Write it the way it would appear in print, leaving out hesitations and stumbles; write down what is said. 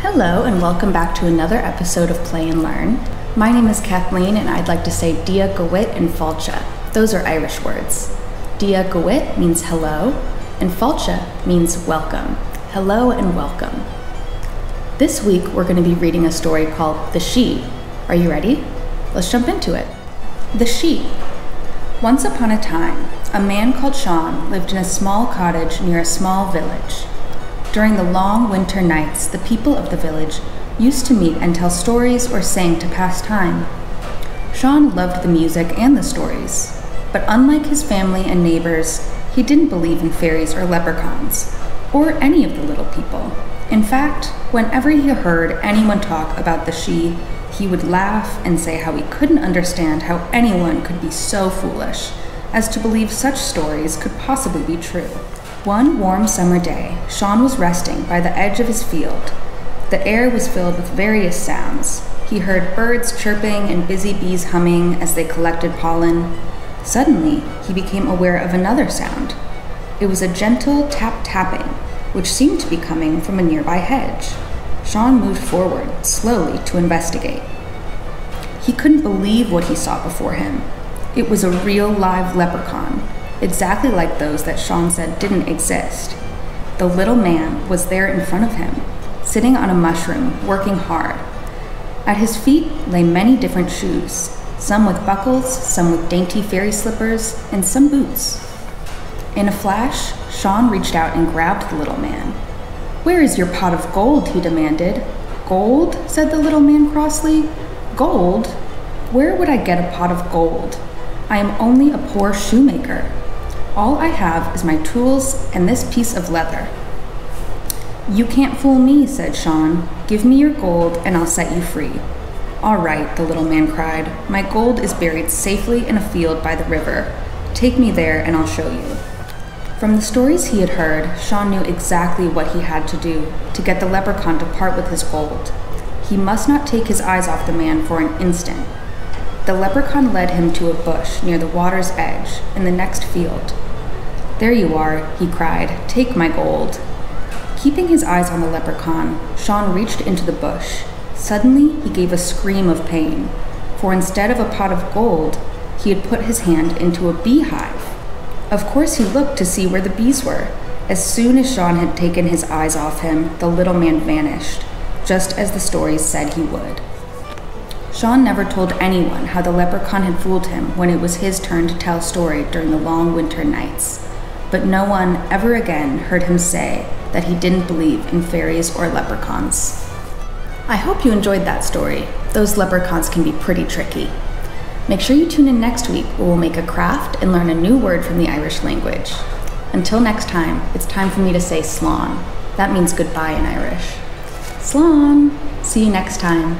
Hello and welcome back to another episode of Play and Learn. My name is Kathleen and I'd like to say Dia Gewit and Falcha. Those are Irish words. Dia Gewit means hello and Falcha means welcome. Hello and welcome. This week we're going to be reading a story called The She. Are you ready? Let's jump into it. The She. Once upon a time, a man called Sean lived in a small cottage near a small village. During the long winter nights, the people of the village used to meet and tell stories or sing to pass time. Sean loved the music and the stories, but unlike his family and neighbors, he didn't believe in fairies or leprechauns, or any of the little people. In fact, whenever he heard anyone talk about the She, he would laugh and say how he couldn't understand how anyone could be so foolish as to believe such stories could possibly be true. One warm summer day, Sean was resting by the edge of his field. The air was filled with various sounds. He heard birds chirping and busy bees humming as they collected pollen. Suddenly, he became aware of another sound. It was a gentle tap-tapping, which seemed to be coming from a nearby hedge. Sean moved forward, slowly, to investigate. He couldn't believe what he saw before him. It was a real live leprechaun, exactly like those that Sean said didn't exist. The little man was there in front of him, sitting on a mushroom, working hard. At his feet lay many different shoes, some with buckles, some with dainty fairy slippers, and some boots. In a flash, Sean reached out and grabbed the little man. "Where is your pot of gold?" he demanded. "Gold?" said the little man crossly. "Gold? Where would I get a pot of gold? I am only a poor shoemaker. All I have is my tools and this piece of leather." "You can't fool me," said Sean. "Give me your gold and I'll set you free." "All right," the little man cried. "My gold is buried safely in a field by the river. Take me there and I'll show you." From the stories he had heard, Sean knew exactly what he had to do to get the leprechaun to part with his gold. He must not take his eyes off the man for an instant. The leprechaun led him to a bush near the water's edge in the next field. "There you are," he cried. "Take my gold." Keeping his eyes on the leprechaun, Sean reached into the bush. Suddenly, he gave a scream of pain, for instead of a pot of gold, he had put his hand into a beehive. Of course, he looked to see where the bees were. As soon as Sean had taken his eyes off him, the little man vanished, just as the stories said he would. Sean never told anyone how the leprechaun had fooled him when it was his turn to tell a story during the long winter nights, but no one ever again heard him say that he didn't believe in fairies or leprechauns. I hope you enjoyed that story. Those leprechauns can be pretty tricky. Make sure you tune in next week where we'll make a craft and learn a new word from the Irish language. Until next time, it's time for me to say slán. That means goodbye in Irish. Slán! See you next time.